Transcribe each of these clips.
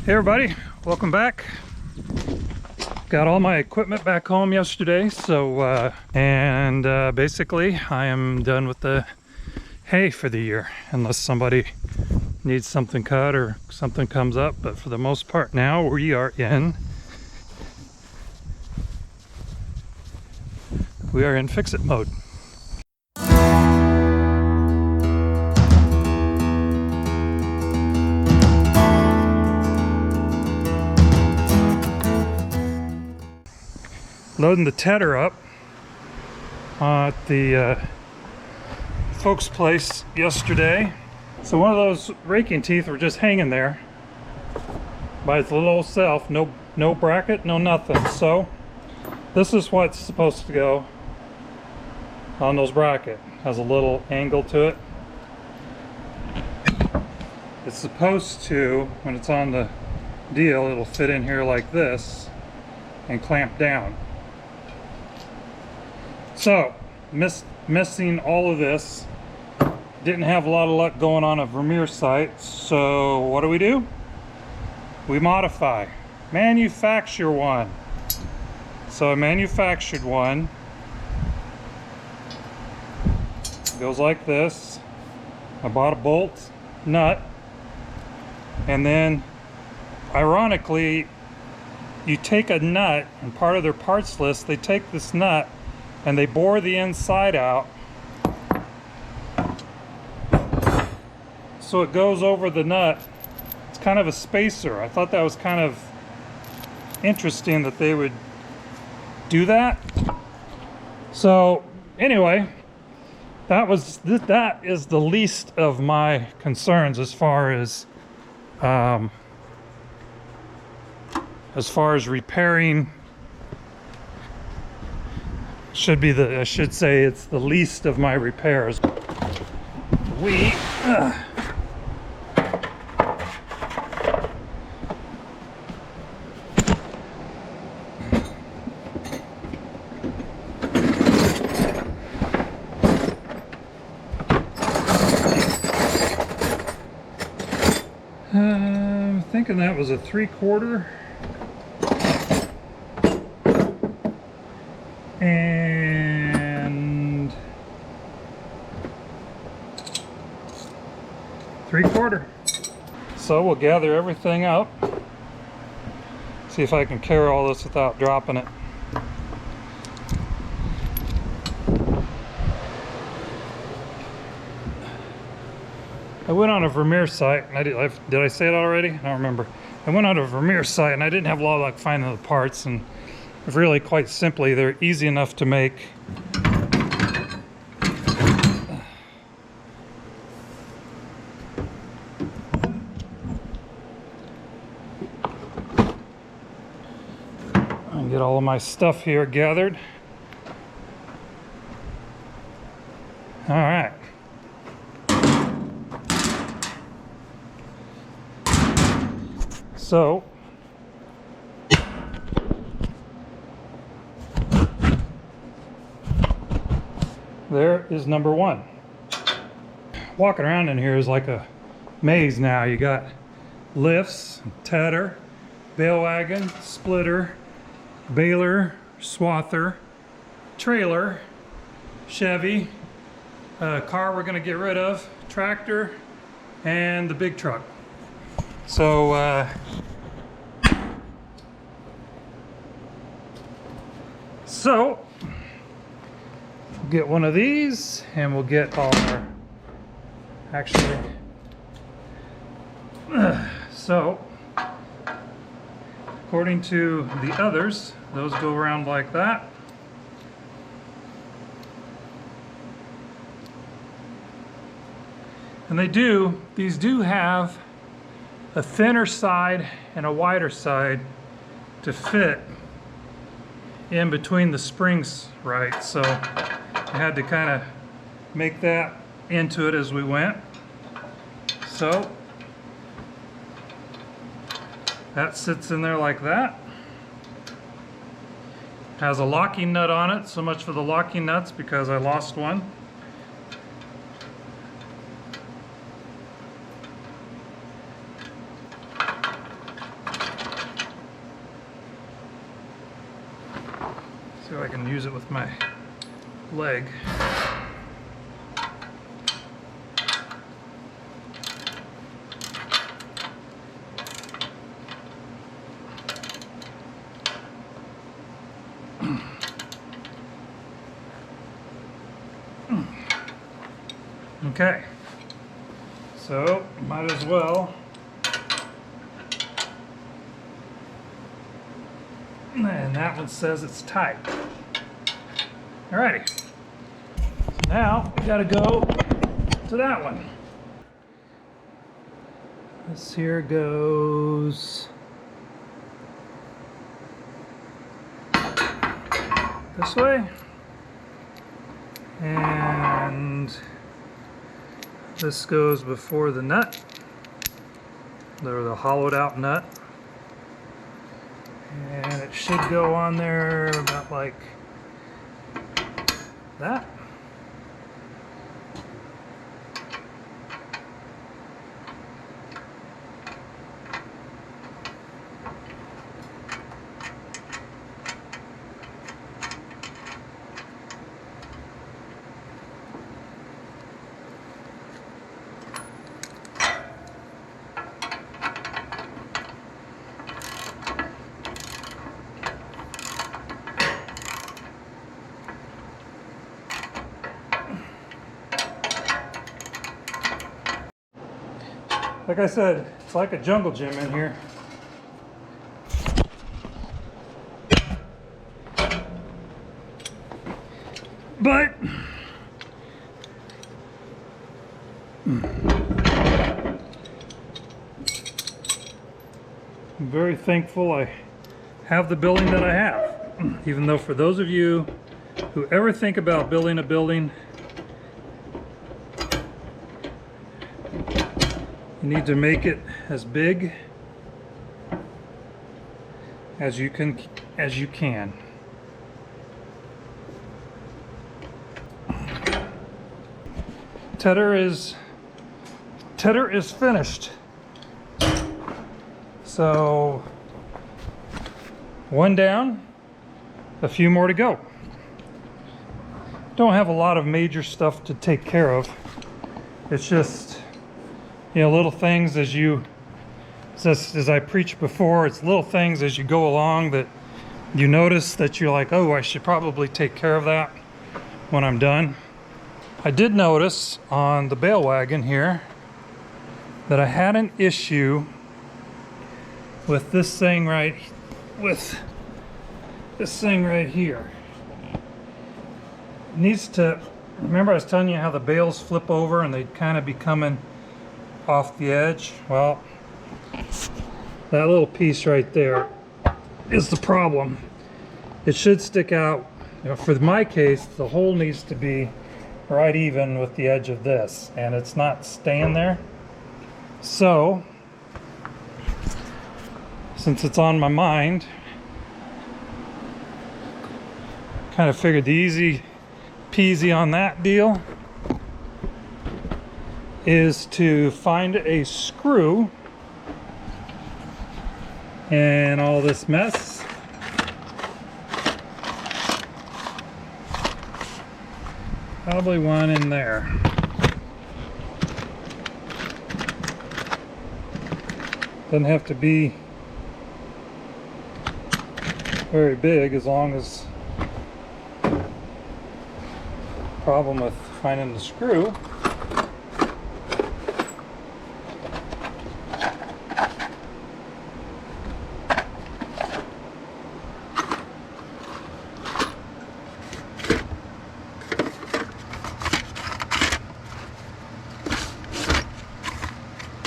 Hey everybody, welcome back. Got all my equipment back home yesterday, so basically I am done with the hay for the year, unless somebody needs something cut or something comes up. But for the most part now we are in fix-it mode. Loading the tedder up at the folks' place yesterday. So one of those raking teeth were just hanging there by its little old self, no bracket, no nothing. So this is what's supposed to go on those brackets. Has a little angle to it. It's supposed to, when it's on the deal, it'll fit in here like this and clamp down. So, missing all of this. Didn't have a lot of luck going on a Vermeer site, so what do? We modify. Manufacture one. So I manufactured one. It goes like this. I bought a bolt, nut, and then ironically, you take a nut, and part of their parts list, they take this nut and they bore the inside out so it goes over the nut. It's kind of a spacer. I thought that was kind of interesting that they would do that. So anyway, that is the least of my concerns as far as repairing. I should say it's the least of my repairs. I'm thinking that was a 3/4. And 3/4. So we'll gather everything up. See if I can carry all this without dropping it. I went on a Vermeer site, and did I say it already? I don't remember. I went on a Vermeer site and I didn't have a lot of luck finding the parts, and really, quite simply, they're easy enough to make. I'll get all of my stuff here gathered. All right. So there is number one. Walking around in here is like a maze now. You got lifts, tedder, bale wagon, splitter, baler, swather, trailer, Chevy, car we're going to get rid of, tractor, and the big truck. So get one of these, and we'll get all our, actually, so according to the others, those go around like that. And these do have a thinner side and a wider side to fit in between the springs, right? So I had to kind of make that into it as we went. So that sits in there like that. Has a locking nut on it. So much for the locking nuts, because I lost one. See if I can use it with my leg. Okay, so might as well. And that one says it's tight. Alrighty, so now we gotta go to that one. This here goes this way, and this goes before the nut, or the hollowed out nut, and it should go on there about like that. Like I said, it's like a jungle gym in here. But I'm very thankful I have the building that I have. Even though for those of you who ever think about building a building, you need to make it as big as you can. Tedder is finished. So one down, a few more to go. Don't have a lot of major stuff to take care of. It's just, you know, little things as I preached before, it's little things as you go along that you notice that you're like, oh, I should probably take care of that when I'm done. I did notice on the bale wagon here that I had an issue with this thing right here. It needs to, remember I was telling you how the bales flip over and they'd kind of be coming off the edge? Well, that little piece right there is the problem. It should stick out. You know, for my case, the hole needs to be right even with the edge of this, and it's not staying there. So, since it's on my mind, kind of figured the easy peasy on that deal is to find a screw in all this mess. Probably one in there. Doesn't have to be very big, as long as problem with finding the screw.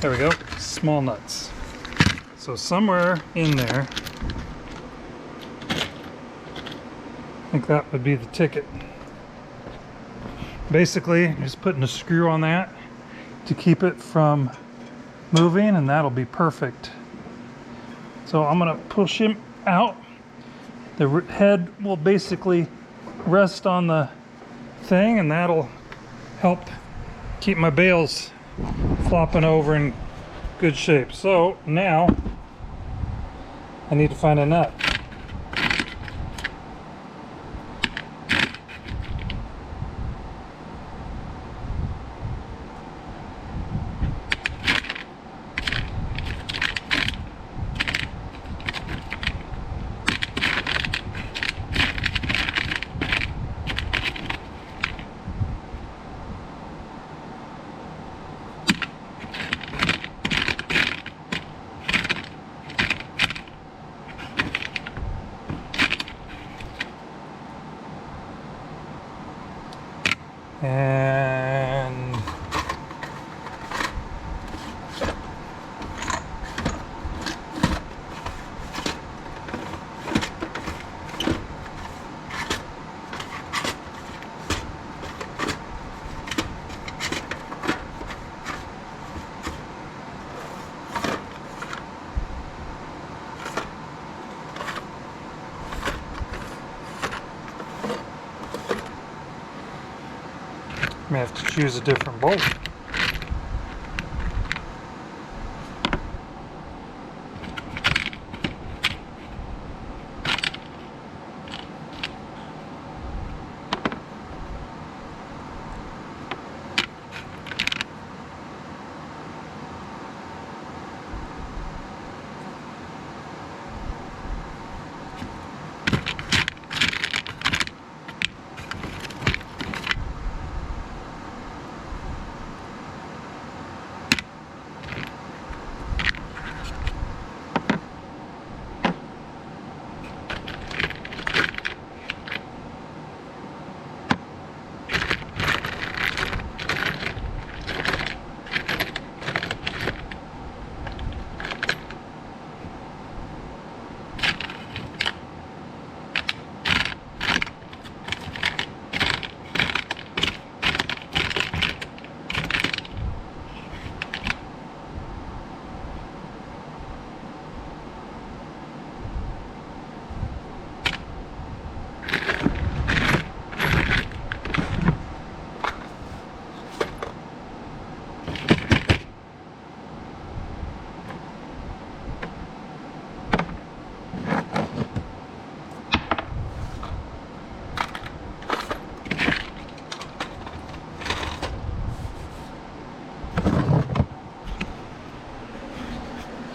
There we go, small nuts. So somewhere in there, I think that would be the ticket. Basically, just putting a screw on that to keep it from moving, and that'll be perfect. So I'm gonna push him out. The head will basically rest on the thing, and that'll help keep my bales flopping over in good shape. So now I need to find a nut. And may have to choose a different bolt.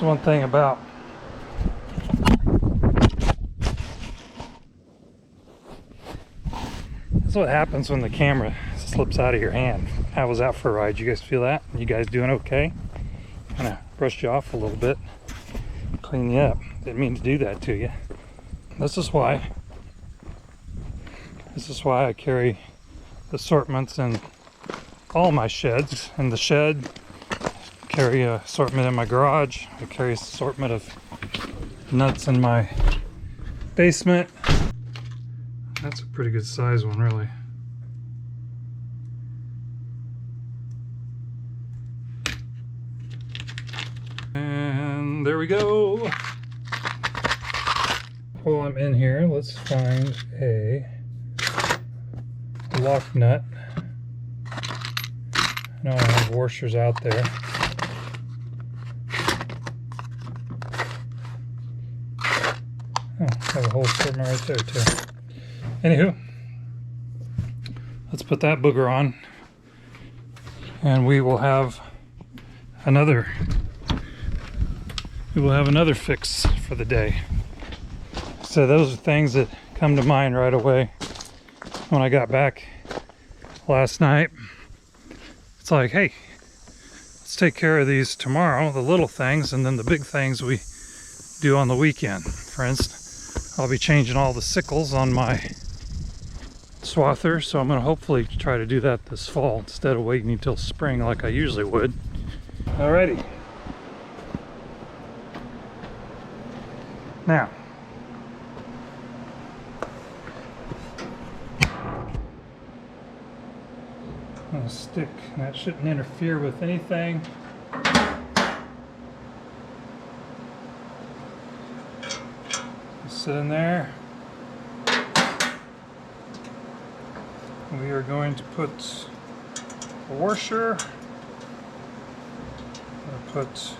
One thing about that's what happens when the camera slips out of your hand. How was that for a ride? You guys feel that? You guys doing okay? Kind of brushed you off a little bit, clean you up. Didn't mean to do that to you. This is why I carry assortments in all my sheds. In the shed, carry an assortment in my garage. I carry an assortment of nuts in my basement. That's a pretty good size one, really. And there we go. While I'm in here, let's find a lock nut. I know I have washers out there. Oh, I have a whole assortment right there too. Anywho, let's put that booger on, and we will have another fix for the day. So those are things that come to mind right away when I got back last night. It's like, hey, let's take care of these tomorrow, the little things, and then the big things we do on the weekend. For instance, I'll be changing all the sickles on my swather, so I'm going to hopefully try to do that this fall instead of waiting until spring like I usually would. Alrighty. Now, I'm going to stick, that shouldn't interfere with anything. Sit in there. We are going to put a washer. Put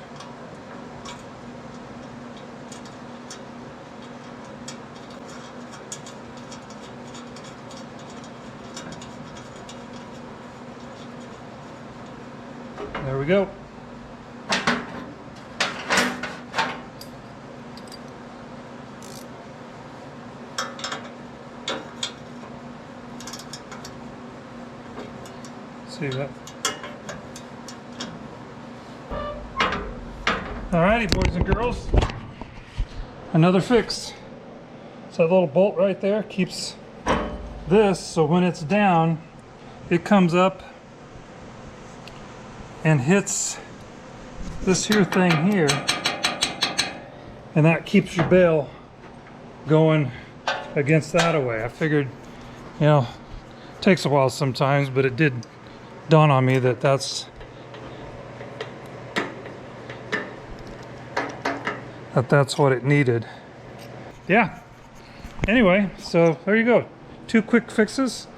there we go. See that? Alrighty, boys and girls. Another fix. So that little bolt right there keeps this, so when it's down, it comes up and hits this here thing here, and that keeps your bale going against that away. I figured, you know, it takes a while sometimes, but it did dawn on me that that's what it needed. Yeah. Anyway, so there you go. 2 quick fixes.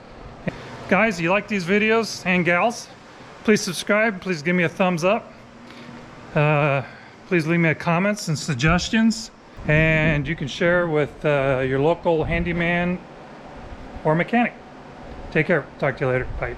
Guys, you like these videos, and gals, please subscribe. Please give me a thumbs up. Please leave me comments and suggestions. And you can share with your local handyman or mechanic. Take care. Talk to you later. Bye.